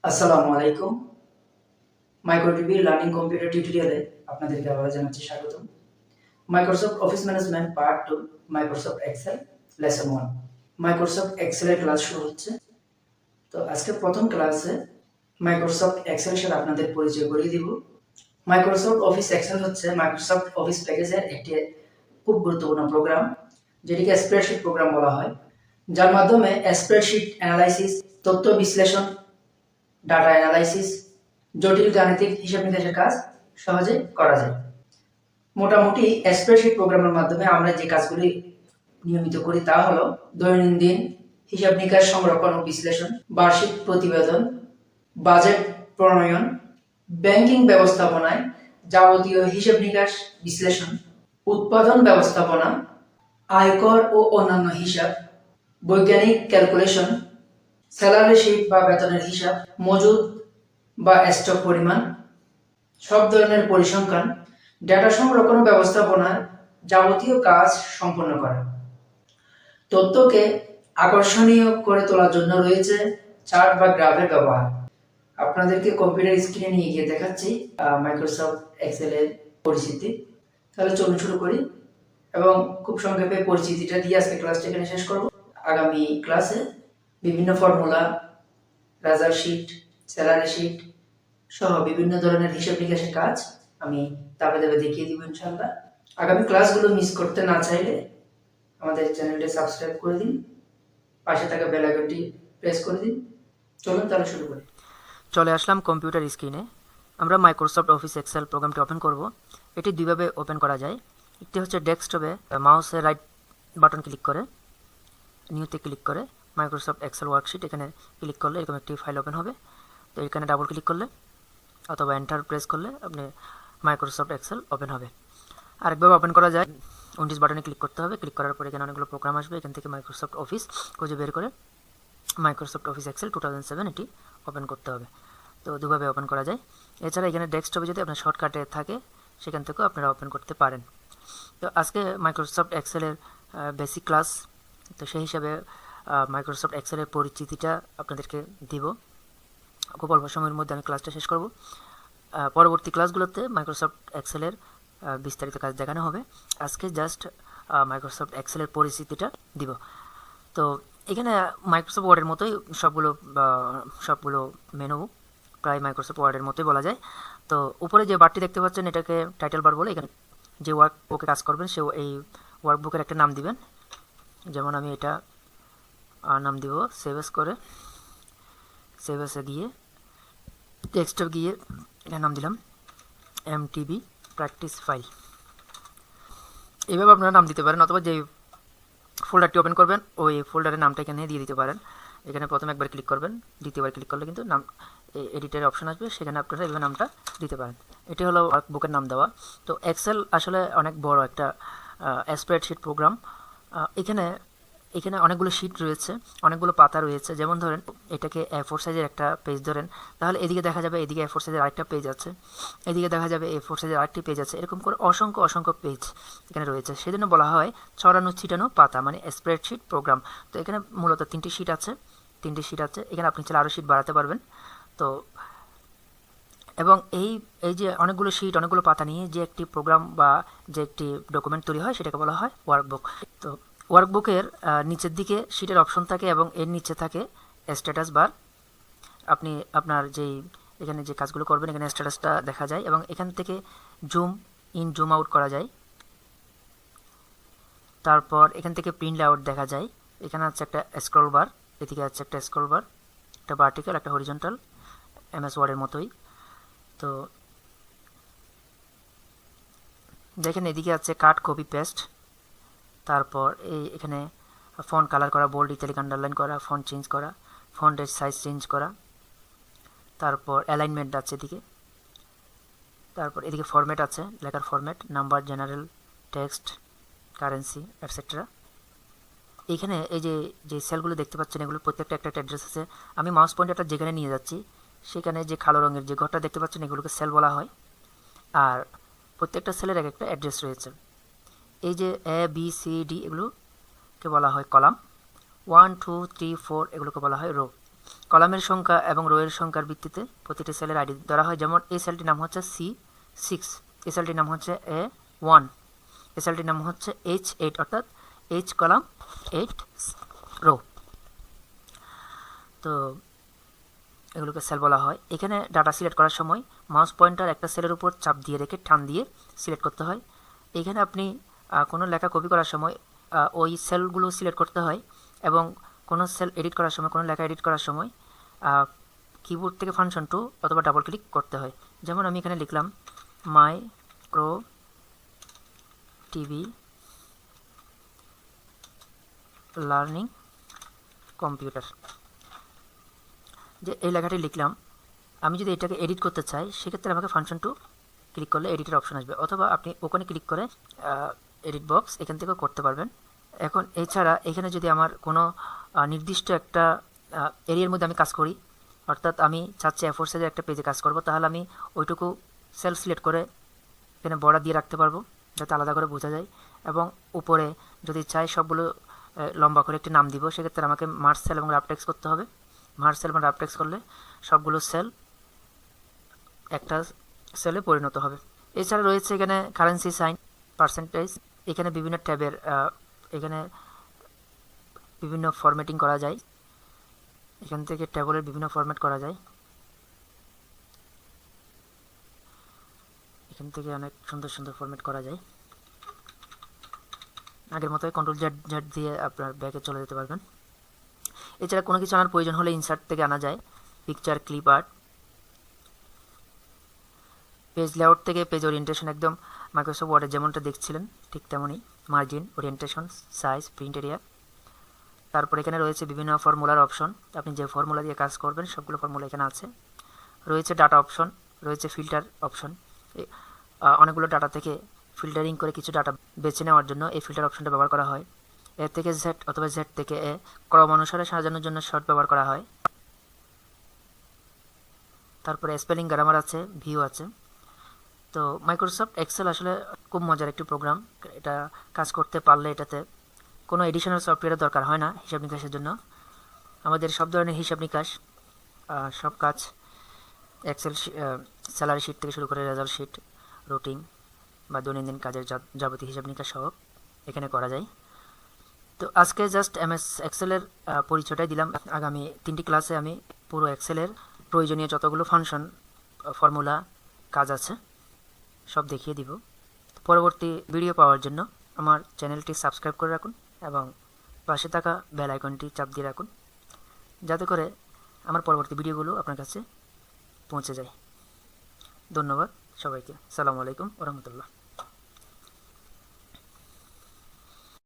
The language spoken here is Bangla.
আসসালামু আলাইকুম। মাইক্রোটিভি লার্নিং কম্পিউটার টিউটোরিয়ালে আপনাদেরকে আবার জানাচ্ছি স্বাগতম। Microsoft office management part 2, Microsoft Excel lesson 1। Microsoft Excel এর ক্লাস শুরু হচ্ছে। তো আজকে প্রথম ক্লাসে মাইক্রোসফট এক্সেল এর সাথে আপনাদের পরিচয় করিয়ে দিব। মাইক্রোসফট অফিস এক্সেল হচ্ছে মাইক্রোসফট অফিস প্যাকেজের একটি খুব গুরুত্বপূর্ণ প্রোগ্রাম, যেটিকে স্প্রেডশিট প্রোগ্রাম বলা হয়, যার মাধ্যমে স্প্রেডশিট অ্যানালাইসিস, তথ্য বিশ্লেষণ, ডাটা অ্যানালাইসিস, জটিল গাণিতিক হিসাব নিকাশের কাজ সহজে করা যায়। মোটামুটি স্প্রেডশিট প্রোগ্রামের মাধ্যমে আমরা যে কাজগুলি নিয়মিত করি তা হলো দৈনন্দিন হিসাব নিকাশ সংরক্ষণ ও বিশ্লেষণ, বার্ষিক প্রতিবেদন, বাজেট প্রণয়ন, ব্যাংকিং ব্যবস্থাপনায় যাবতীয় হিসাব নিকাশ বিশ্লেষণ, উৎপাদন ব্যবস্থাপনা, আয়কর ও অন্যান্য হিসাব, বৈজ্ঞানিক ক্যালকুলেশন, স্যালারি শিট বা বেতনের হিসাব, মজুদ বা স্টক পরিমাণ, সব ধরনের পরিসংখ্যান, ডেটা সংরক্ষণ ব্যবস্থাপনার যাবতীয় কাজ সম্পন্ন করে। তথ্যকে আকর্ষণীয় করে তোলার জন্য রয়েছে চার্ট বা গ্রাফের ব্যবহার। আপনাদেরকে কম্পিউটার স্ক্রিনে নিয়ে গিয়ে দেখাচ্ছি মাইক্রোসফট এক্সেল এর পরিচিতি। তাহলে চলুন শুরু করি এবং খুব সংক্ষেপে পরিচিতিটা দিয়ে আজকে ক্লাসটা এখানে শেষ করব। আগামী ক্লাসে বিভিন্ন formula, result sheet, salary sheet সহ বিভিন্ন ধরনের হিসাব নিকাশের কাজ আমি ধাপে ধাপে দেখিয়ে দিব ইনশাআল্লাহ। আগামী ক্লাসগুলো মিস করতে না চাইলে আমাদের চ্যানেলটি সাবস্ক্রাইব করে দিন, পাশে থাকা বেল আইকনটি প্রেস করে দিন। চলুন তাহলে শুরু করি। চলে আসলাম কম্পিউটার স্ক্রিনে। আমরা মাইক্রোসফট অফিস এক্সেল প্রোগ্রামটি ওপেন করব। এটি দুইভাবে ওপেন করা যায়। একটি হচ্ছে ডেস্কটপে মাউসের রাইট বাটন ক্লিক করে নিউতে ক্লিক করে মাইক্রোসফট এক্সেল ওয়ার্কশিট এখানে ক্লিক করলে এরকম একটি ফাইল ওপেন হবে। তো এখানে ডাবল ক্লিক করলে অথবা এন্টার প্রেস করলে আপনি মাইক্রোসফট এক্সেল ওপেন হবে। আরেকভাবে ওপেন করা যায়, উইন্ডোজ বাটনে ক্লিক করতে হবে। ক্লিক করার পরে এখানে অনেকগুলো প্রোগ্রাম আসবে, এখান থেকে মাইক্রোসফট অফিস খুঁজে বের করে মাইক্রোসফট অফিস এক্সেল 2007 এটি ওপেন করতে হবে। তো দুভাবে ওপেন করা যায়। এছাড়া এখানে ডেস্কটপে যদি আপনার শর্টকাটে থাকে সেখান থেকেও আপনারা ওপেন করতে পারেন। তো আজকে মাইক্রোসফট এক্সেলের বেসিক ক্লাস, তো সেই হিসাবে মাইক্রোসফট এক্সেলের পরিচিতিটা আপনাদেরকে দিব। খুব অল্প সময়ের মধ্যে আমি ক্লাসটা শেষ করব। পরবর্তী ক্লাসগুলোতে মাইক্রোসফট এক্সেলের বিস্তারিত কাজ দেখানো হবে। আজকে জাস্ট মাইক্রোসফট এক্সেলের পরিচিতিটা দিব। তো এখানে মাইক্রোসফট ওয়ার্ডের মতোই সবগুলো মেনু প্রায় মাইক্রোসফট ওয়ার্ডের মতোই বলা যায়। তো উপরে যে বারটি দেখতে পাচ্ছেন এটাকে টাইটেল বার বলে। এখানে যে ওয়ার্কবুকে কাজ করবেন সে এই ওয়ার্কবুকের একটা নাম দিবেন। যেমন আমি এটা নাম দিব সেভ এস করে, সেভ এসে গিয়ে টেক্সটে গিয়ে এটা নাম দিলাম এমটিবি প্র্যাকটিস ফাইল। এইভাবে আপনারা নাম দিতে পারেন, অথবা যে ফোল্ডারটি ওপেন করবেন ওই ফোল্ডারের নামটা এখানে দিয়ে দিতে পারেন। এখানে প্রথমে একবার ক্লিক করবেন, দ্বিতীয়বার ক্লিক করলে কিন্তু নাম এডিটের অপশন আসবে, সেখানে আপনারা এইভাবে নামটা দিতে পারেন। এটি হলো ওয়ার্কবুকের নাম দেওয়া। তো এক্সেল আসলে অনেক বড় একটা স্প্রেডশিট প্রোগ্রাম। এখানে অনেকগুলো শিট রয়েছে, অনেকগুলো পাতা রয়েছে। যেমন ধরেন এটাকে A4 সাইজের একটা পেজ ধরেন, তাহলে এদিকে দেখা যাবে এদিকে A4 সাইজের আরেকটা পেজ আছে, এদিকে দেখা যাবে A4 সাইজের আরেকটি পেজ আছে। এরকম করে অসংখ্য পেজ এখানে রয়েছে। সেজন্য বলা হয় ছড়ানো ছিটানো পাতা, মানে স্প্রেডশিট প্রোগ্রাম। তো এখানে মূলত তিনটি শিট আছে। এখানে আপনি চাইলে আরও শিট বাড়াতে পারবেন। তো এবং এই যে অনেকগুলো শিট, অনেকগুলো পাতা নিয়ে যে একটি প্রোগ্রাম বা যে একটি ডকুমেন্ট তৈরি হয় সেটাকে বলা হয় ওয়ার্কবুক। তো ওয়ার্কবুকের নিচের দিকে শিটের অপশন থাকে এবং এর নিচে থাকে স্ট্যাটাস বার। আপনি আপনার যেই এখানে যে কাজগুলো করবেন এখানে স্ট্যাটাসটা দেখা যায় এবং এখান থেকে জুম ইন জুম আউট করা যায়। তারপর এখান থেকে প্রিন্ট আউট দেখা যায়। এখানে আছে একটা স্ক্রল বার, এদিকে আছে একটা স্ক্রল বার, একটা ভার্টিক্যাল একটা হরিজন্টাল, এমএস ওয়ার্ডের মতোই। তো দেখেন এদিকে আছে কাট কপি পেস্ট। তারপর এখানে ফন্ট কালার করা, বোল্ড ইত্যাদি আন্ডারলাইন করা, ফন্ট চেঞ্জ করা, ফন্টের সাইজ চেঞ্জ করা। তারপর অ্যালাইনমেন্ট আছে এদিকে। তারপর এদিকে ফরম্যাট আছে, লেখার format, number, general, text, currency etcetera. এইখানে এই যে সেলগুলো দেখতে পাচ্ছেন এগুলোর প্রত্যেকটা একটা অ্যাড্রেস আছে। আমি মাউস পয়েন্টারটা যেখানে নিয়ে যাচ্ছি সেখানে যে কালো রঙের যে ঘরটা দেখতে পাচ্ছেন এগুলোকে সেল বলা হয়। আর প্রত্যেকটা সেলের এক একটা অ্যাড্রেস রয়েছে। এই যে A, B, C, D এগুলোকে বলা হয় কলাম, 1, 2, 3, 4 এগুলোকে বলা হয় রো। কলামের সংখ্যা এবং রোয়ের সংখ্যার ভিত্তিতে প্রতিটি সেলের আইডি ধরা হয়। যেমন এই সেলটির নাম হচ্ছে C6, এই সেলটির নাম হচ্ছে A1, এই সেলটির নাম হচ্ছে H8 অর্থাৎ H কলাম 8 রো। তো এগুলোকে সেল বলা হয়। এখানে ডাটা সিলেক্ট করার সময় মাউস পয়েন্টার একটা সেলের উপর চাপ দিয়ে রেখে টান দিয়ে সিলেক্ট করতে হয়। এখানে আপনি কোনো লেখা কপি করার সময় ওই সেলগুলো সিলেক্ট করতে হয়, এবং কোনো সেল এডিট করার সময়, কোনো লেখা এডিট করার সময় কিবোর্ড থেকে ফাংশন 2 অথবা ডাবল ক্লিক করতে হয়। যেমন আমি এখানে লিখলাম মাইক্রো টিভি লার্নিং কম্পিউটার, যে এই লেখাটি লিখলাম। আমি যদি এটাকে এডিট করতে চাই সেক্ষেত্রে আমাকে ফাংশন 2 ক্লিক করলে এডিটের অপশন আসবে, অথবা আপনি ওখানে ক্লিক করে এডিট বক্স এখান থেকেও করতে পারবেন। এখন এছাড়া এখানে যদি আমার কোনো নির্দিষ্ট একটা এরিয়ার মধ্যে আমি কাজ করি, অর্থাৎ আমি চাচ্ছি A4 সাইজের একটা পেজে কাজ করব, তাহলে আমি ওইটুকু সেল সিলেক্ট করে এখানে বর্ডার দিয়ে রাখতে পারবো যাতে আলাদা করে বোঝা যায়। এবং উপরে যদি চাই সবগুলো লম্বা করে একটি নাম দিব, সেক্ষেত্রে আমাকে মার্জ সেল এবং রাফ টেক্সট করতে হবে। মার্জ সেল এবং রাফ টেক্সট করলে সবগুলো সেল একটা সেলে পরিণত হবে। এছাড়া রয়েছে এখানে কারেন্সি সাইন, পার্সেন্টেজ, এখানে বিভিন্ন ট্যাবের এখানে বিভিন্ন ফরম্যাটিং করা যায়। এখান থেকে টেবলের বিভিন্ন ফরম্যাট করা যায়, এখান থেকে অনেক সুন্দর সুন্দর ফরম্যাট করা যায়। আগের মতোই Ctrl+Z দিয়ে আপনার ব্যাকে চলে যেতে পারবেন। এছাড়া কোনো কিছু আনার প্রয়োজন হলে ইনসার্ট থেকে আনা যায়, picture, clip art. Page layout থেকে পেজ ওরিয়েন্টেশন একদম মাইক্রোসফট ওয়ার্ডে যেমনটা দেখছিলেন ঠিক তেমনই, margin, orientation, size, print area. তারপর এখানে রয়েছে বিভিন্ন ফর্মুলার অপশন, আপনি যে ফর্মুলা দিয়ে কাজ করবেন সবগুলো ফর্মুলা এখানে আছে। রয়েছে ডাটা অপশন, রয়েছে ফিল্টার অপশন। অনেকগুলো ডাটা থেকে ফিল্টারিং করে কিছু ডাটা বেছে নেওয়ার জন্য এই ফিল্টার অপশনটা ব্যবহার করা হয়। এ থেকে জেড অথবা জেড থেকে এ ক্রম অনুসারে সাজানোর জন্য শর্ট ব্যবহার করা হয়। তারপরে স্পেলিং, গ্রামার আছে, ভিউ আছে। তো মাইক্রোসফট এক্সেল আসলে খুব মজার একটি প্রোগ্রাম। এটা কাজ করতে পারলে এটাতে কোনো এডিশনাল সফটওয়্যারের দরকার হয় না হিসাব নিকাশের জন্য। আমাদের সব ধরনের হিসাব নিকাশ, সব কাজ এক্সেল, স্যালারি শিট থেকে শুরু করে রেজাল্ট শিট, রুটিন বা দৈনন্দিন কাজের যাবতীয় হিসাব নিকাশ সহ এখানে করা যায়। তো আজকে জাস্ট MS এক্সেলের পরিচয়টাই দিলাম। আগামী 3টি ক্লাসে আমি পুরো এক্সেলের প্রয়োজনীয় যতগুলো ফাংশন, ফর্মুলা, কাজ আছে সব দেখিয়ে দিব। পরবর্তী ভিডিও পাওয়ার জন্য আমার চ্যানেলটি সাবস্ক্রাইব করে রাখুন এবং পাশে থাকা বেল আইকনটি চাপ দিয়ে রাখুন, যাতে করে আমার পরবর্তী ভিডিওগুলো আপনার কাছে পৌঁছে যায়। ধন্যবাদ সবাইকে। আসসালামু আলাইকুম ওয়া রাহমাতুল্লাহ।